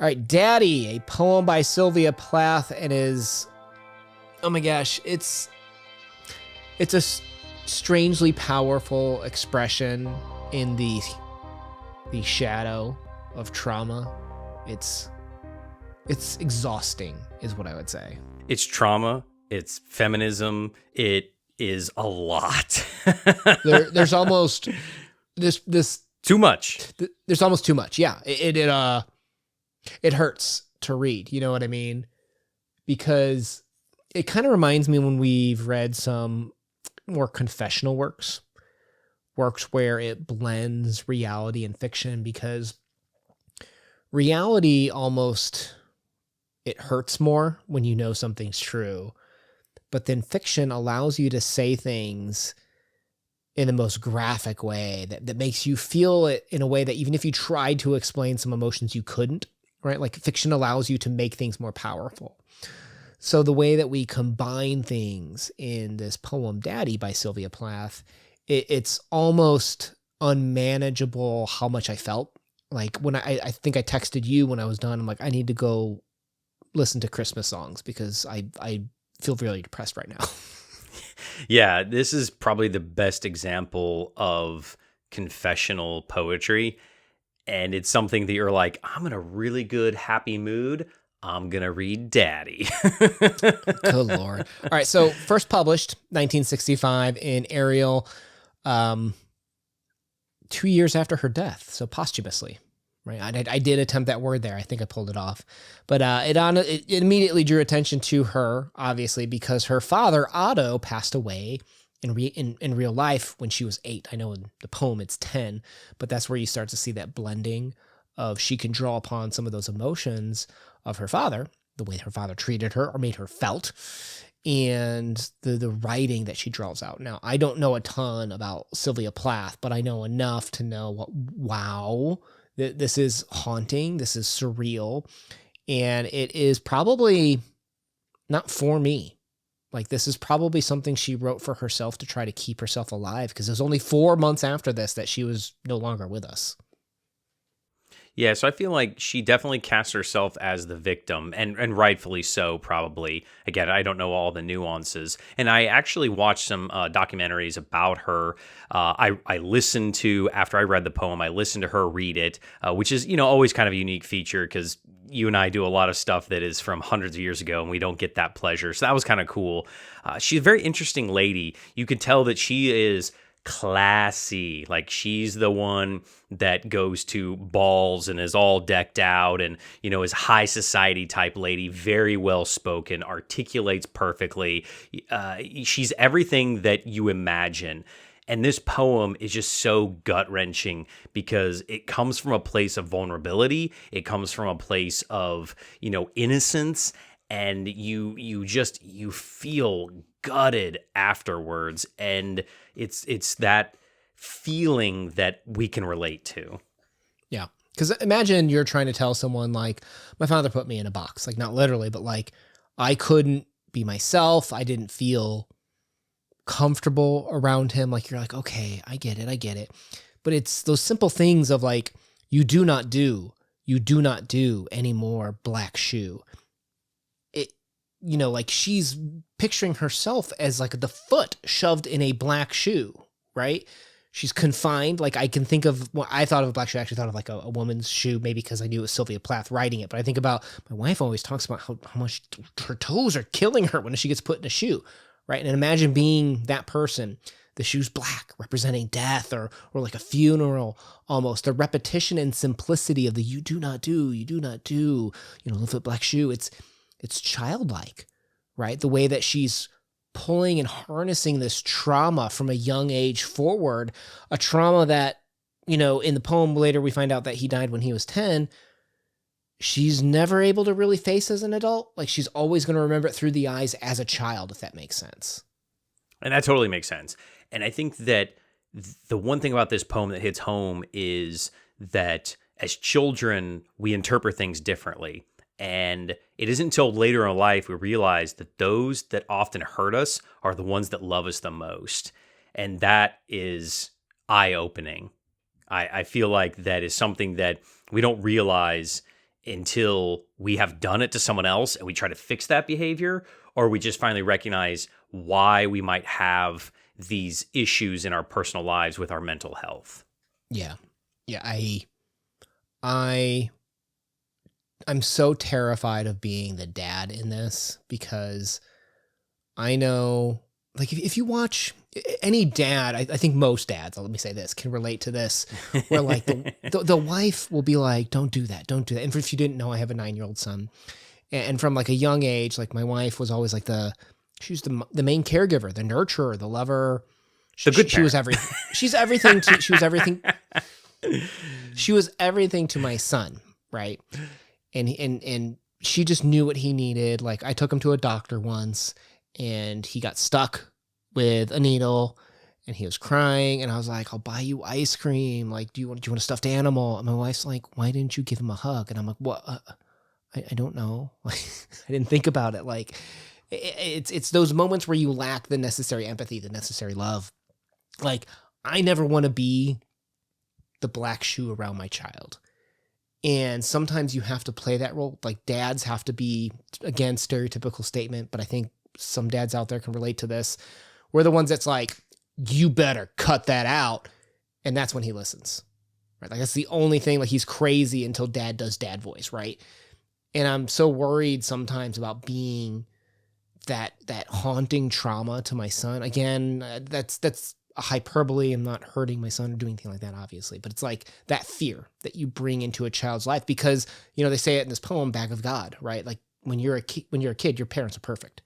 All right, Daddy, a poem by Sylvia Plath, and oh my gosh, it's a strangely powerful expression in the shadow of trauma. It's exhausting, is what I would say. It's trauma. It's feminism. It is a lot. There's almost this too much. There's almost too much. Yeah, it hurts to read. You know what I mean? Because it kind of reminds me when we've read some more confessional works where it blends reality and fiction, because reality almost, it hurts more when you know something's true, but then fiction allows you to say things in the most graphic way that makes you feel it in a way that even if you tried to explain some emotions, you couldn't, right? Like fiction allows you to make things more powerful. So the way that we combine things in this poem, Daddy by Sylvia Plath, it's almost unmanageable how much I felt. Like when I think I texted you when I was done, I'm like, I need to go listen to Christmas songs because I feel really depressed right now. Yeah, this is probably the best example of confessional poetry. And it's something that you're like, I'm in a really good, happy mood. I'm going to read Daddy. Good Lord. All right. So first published 1965 in Ariel, 2 years after her death. So posthumously, right? I did attempt that word there. I think I pulled it off, but it immediately drew attention to her, obviously, because her father, Otto, passed away in real life when she was 8. I know in the poem it's 10, but that's where you start to see that blending of she can draw upon some of those emotions of her father, the way her father treated her or made her felt, and the writing that she draws out. Now, I don't know a ton about Sylvia Plath, but I know enough to know wow, this is haunting, this is surreal, and it is probably not for me. Like, this is probably something she wrote for herself to try to keep herself alive, because it was only 4 months after this that she was no longer with us. Yeah, so I feel like she definitely casts herself as the victim, and rightfully so, probably. Again, I don't know all the nuances. And I actually watched some documentaries about her. I listened to, after I read the poem, I listened to her read it, which is, always kind of a unique feature because you and I do a lot of stuff that is from hundreds of years ago, and we don't get that pleasure. So that was kind of cool. She's a very interesting lady. You could tell that she is classy. Like, she's the one that goes to balls and is all decked out and, is high society type lady, very well spoken, articulates perfectly. She's everything that you imagine. And this poem is just so gut-wrenching because it comes from a place of vulnerability. It comes from a place of, innocence, and you feel gutted afterwards, and it's that feeling that we can relate to. Yeah, because imagine you're trying to tell someone, like, my father put me in a box, like, not literally, but like, I couldn't be myself. I didn't feel comfortable around him. Like, you're like, okay, I get it. But it's those simple things of like, you do not do anymore, black shoe. Like, she's picturing herself as like the foot shoved in a black shoe, right? She's confined. Like, I can think of, well, I thought of a black shoe, I actually thought of like a woman's shoe, maybe because I knew it was Sylvia Plath writing it. But I think about, my wife always talks about how much her toes are killing her when she gets put in a shoe, right? And imagine being that person. The shoe's black, representing death or like a funeral almost. The repetition and simplicity of the you do not do, the foot black shoe. It's childlike, right? The way that she's pulling and harnessing this trauma from a young age forward, a trauma that, in the poem later we find out that he died when he was 10, she's never able to really face as an adult. Like, she's always going to remember it through the eyes as a child, if that makes sense. And that totally makes sense. And I think that the one thing about this poem that hits home is that as children, we interpret things differently. And it isn't until later in life we realize that those that often hurt us are the ones that love us the most. And that is eye-opening. I feel like that is something that we don't realize until we have done it to someone else and we try to fix that behavior, or we just finally recognize why we might have these issues in our personal lives with our mental health. Yeah. Yeah. I'm so terrified of being the dad in this, because I know, like, if you watch any dad, I think most dads, let me say this, can relate to this, where like the wife will be like, don't do that. Don't do that. And if you didn't know, I have a 9-year-old son. And from like a young age, like my wife was always like she was the main caregiver, the nurturer, the lover. She was everything. She was everything. She was everything to my son. Right. And she just knew what he needed. Like, I took him to a doctor once and he got stuck with a needle and he was crying, and I was like, I'll buy you ice cream. Like, do you want a stuffed animal? And my wife's like, why didn't you give him a hug? And I'm like, what? I don't know. Like, I didn't think about it. Like, it's those moments where you lack the necessary empathy, the necessary love. Like, I never want to be the black shoe around my child. And sometimes you have to play that role. Like, dads have to be, again, stereotypical statement, but I think some dads out there can relate to this. We're the ones that's like, you better cut that out. And that's when he listens, right? Like, that's the only thing. Like, he's crazy until dad does dad voice, right? And I'm so worried sometimes about being that haunting trauma to my son. Again, that's a hyperbole. I'm not hurting my son or doing anything like that, obviously. But it's like that fear that you bring into a child's life, because, they say it in this poem, Back of God, right? Like, when you're a kid, your parents are perfect,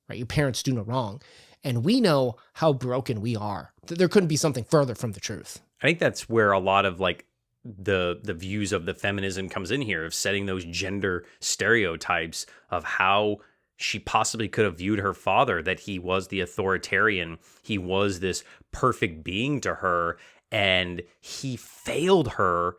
right? Your parents do no wrong. And we know how broken we are. There couldn't be something further from the truth. I think that's where a lot of like the views of the feminism comes in here, of setting those gender stereotypes of how she possibly could have viewed her father, that he was the authoritarian, he was this perfect being to her, and he failed her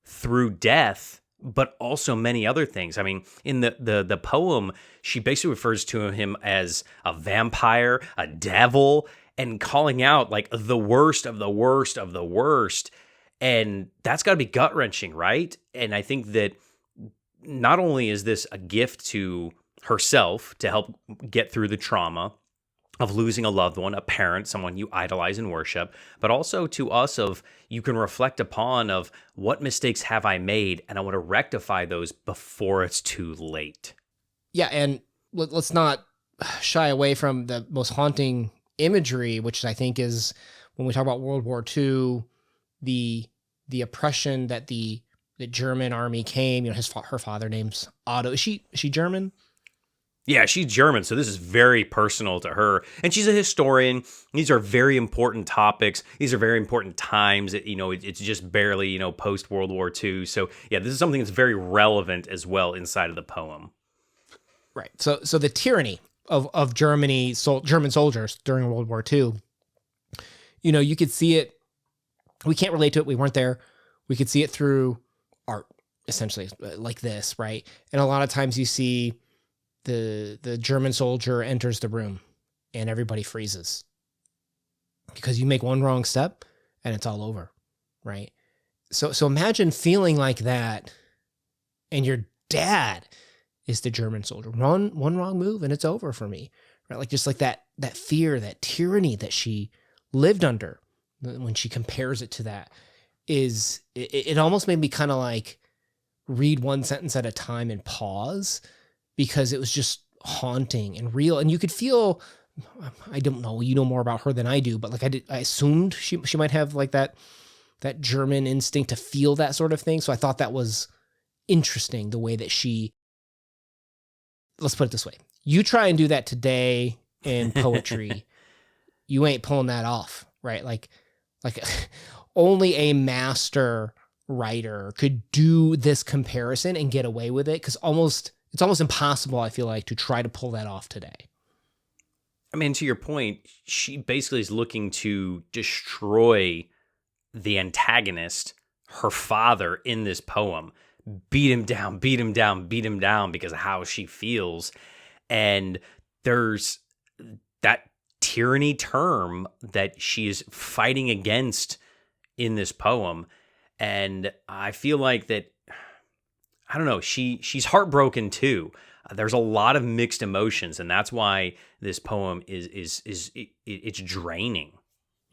through death, but also many other things. I mean, in the poem, she basically refers to him as a vampire, a devil, and calling out like the worst of the worst of the worst. And that's got to be gut-wrenching, right? And I think that not only is this a gift to herself to help get through the trauma of losing a loved one, a parent, someone you idolize and worship, but also to us of, you can reflect upon of, what mistakes have I made, and I want to rectify those before it's too late. Yeah, and let's not shy away from the most haunting imagery, which I think is when we talk about World War II, the oppression that the German army came. Her father name's Otto. Is she German? Yeah, she's German, so this is very personal to her. And she's a historian. These are very important topics. These are very important times. It's just barely, post-World War II. So, yeah, this is something that's very relevant as well inside of the poem. Right. So the tyranny of German soldiers during World War II, you could see it. We can't relate to it. We weren't there. We could see it through art, essentially, like this, right? And a lot of times you see the German soldier enters the room and everybody freezes because you make one wrong step and it's all over, right? So imagine feeling like that, and your dad is the German soldier. One wrong move and it's over for me, right? Like, just like that fear, that tyranny that she lived under, when she compares it to that, it almost made me kind of like read one sentence at a time and pause, because it was just haunting and real. And you could feel, I don't know, you know more about her than I do, but like I assumed she might have like that German instinct to feel that sort of thing. So I thought that was interesting, the way that let's put it this way. You try and do that today in poetry, you ain't pulling that off, right? Like only a master writer could do this comparison and get away with it, because it's almost impossible, I feel like, to try to pull that off today. I mean, to your point, she basically is looking to destroy the antagonist, her father, in this poem. Beat him down, beat him down, beat him down, because of how she feels. And there's that tyranny term that she is fighting against in this poem. And I feel like that I don't know, she's heartbroken too. There's a lot of mixed emotions, and that's why this poem it's draining.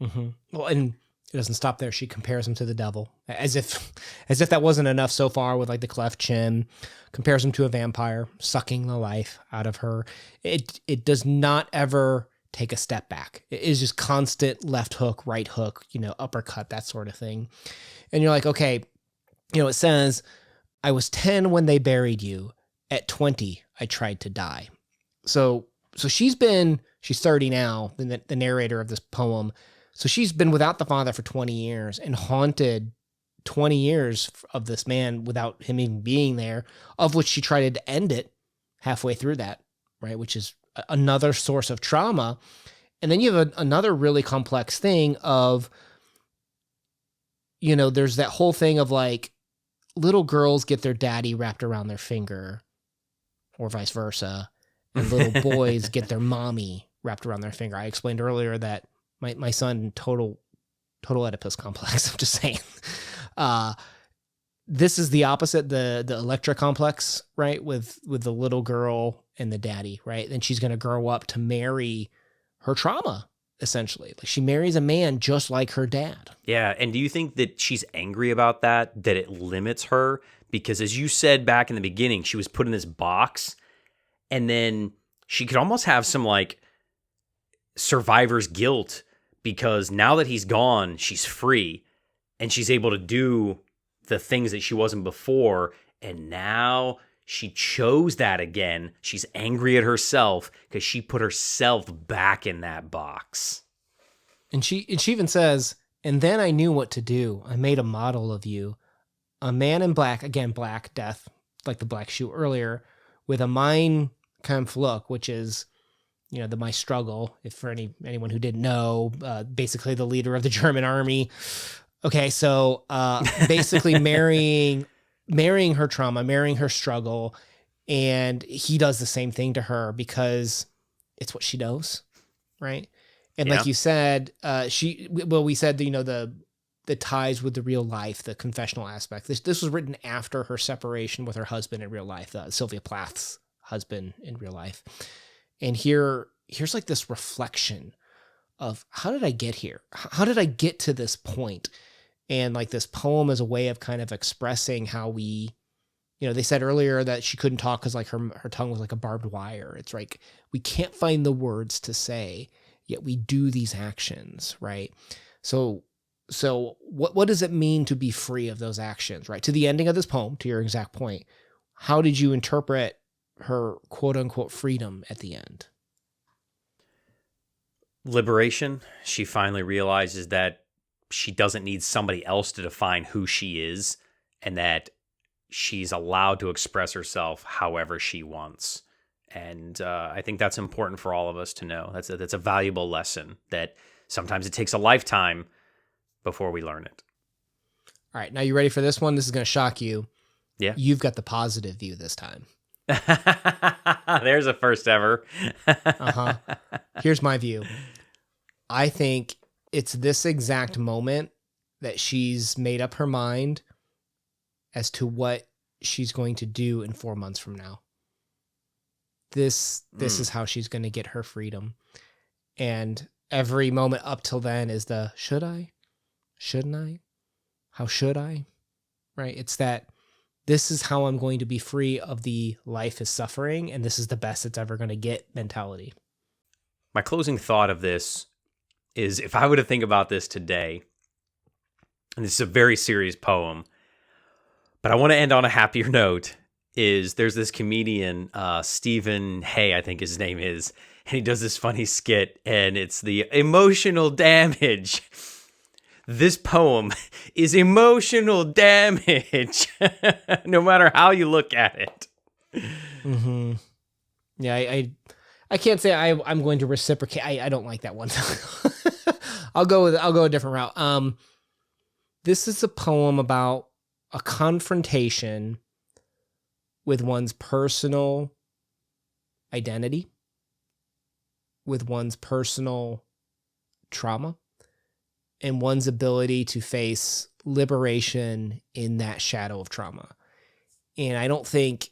Mm-hmm. Well, and it doesn't stop there. She compares him to the devil, as if that wasn't enough so far with like the cleft chin. Compares him to a vampire, sucking the life out of her. It does not ever take a step back. It is just constant left hook, right hook, uppercut, that sort of thing. And you're like, okay, it says, I was 10 when they buried you. At 20, I tried to die. So she's 30 now, the narrator of this poem. So she's been without the father for 20 years and haunted 20 years of this man without him even being there, of which she tried to end it halfway through that, right? Which is another source of trauma. And then you have another really complex thing of, there's that whole thing of like little girls get their daddy wrapped around their finger or vice versa. And little boys get their mommy wrapped around their finger. I explained earlier that my son, total Oedipus complex. I'm just saying. This is the opposite, the Electra complex, right? With the little girl and the daddy, right? And she's going to grow up to marry her trauma, essentially. Like she marries a man just like her dad. Yeah. And do you think that she's angry about that it limits her? Because as you said back in the beginning, she was put in this box, and then she could almost have some like survivor's guilt, because now that he's gone, she's free and she's able to do the things that she wasn't before. And now she chose that again. She's angry at herself because she put herself back in that box. And she even says, and then I knew what to do. I made a model of you. A man in black, again, black, death, like the black shoe earlier, with a Mein Kampf look, which is, the My Struggle, if for anyone who didn't know, basically the leader of the German army. Okay, so basically marrying her trauma, marrying her struggle, and he does the same thing to her because it's what she knows, right? And like you said, we said, the ties with the real life, the confessional aspect. This was written after her separation with her husband in real life, Sylvia Plath's husband in real life. And here's like this reflection of, how did I get here? How did I get to this point? And like this poem is a way of kind of expressing how we, they said earlier that she couldn't talk because like her tongue was like a barbed wire. It's like, we can't find the words to say, yet we do these actions, right? So what does it mean to be free of those actions, right? To the ending of this poem, to your exact point, how did you interpret her quote unquote freedom at the end? Liberation. She finally realizes that she doesn't need somebody else to define who she is, and that she's allowed to express herself however she wants. And I think that's important for all of us to know. That's a valuable lesson, that sometimes it takes a lifetime before we learn it. All right. Now, you ready for this one? This is going to shock you. Yeah. You've got the positive view this time. There's a first ever. Here's my view. I think it's this exact moment that she's made up her mind as to what she's going to do in 4 months from now. This is how she's going to get her freedom. And every moment up till then is the, should I? Shouldn't I? How should I? Right? It's that, this is how I'm going to be free of the life is suffering, and this is the best it's ever going to get mentality. My closing thought of this is, if I were to think about this today, and this is a very serious poem, but I want to end on a happier note, is there's this comedian, Stephen Hay, I think his name is, and he does this funny skit, and it's the emotional damage. This poem is emotional damage, no matter how you look at it. Mm-hmm. Yeah, I can't say I'm going to reciprocate. I don't like that one. I'll go a different route. This is a poem about a confrontation with one's personal identity, with one's personal trauma, and one's ability to face liberation in that shadow of trauma. And I don't think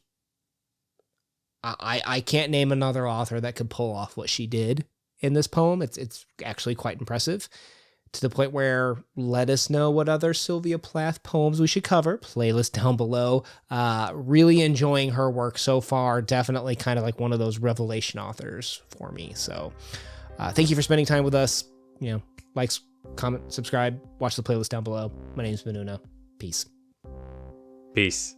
I can't name another author that could pull off what she did in this poem. It's actually quite impressive, to the point where let us know what other Sylvia Plath poems we should cover. Playlist down below. Really enjoying her work so far. Definitely kind of like one of those revelation authors for me. So thank you for spending time with us. Like, comment, subscribe, watch the playlist down below. My name is Manuna. Peace. Peace.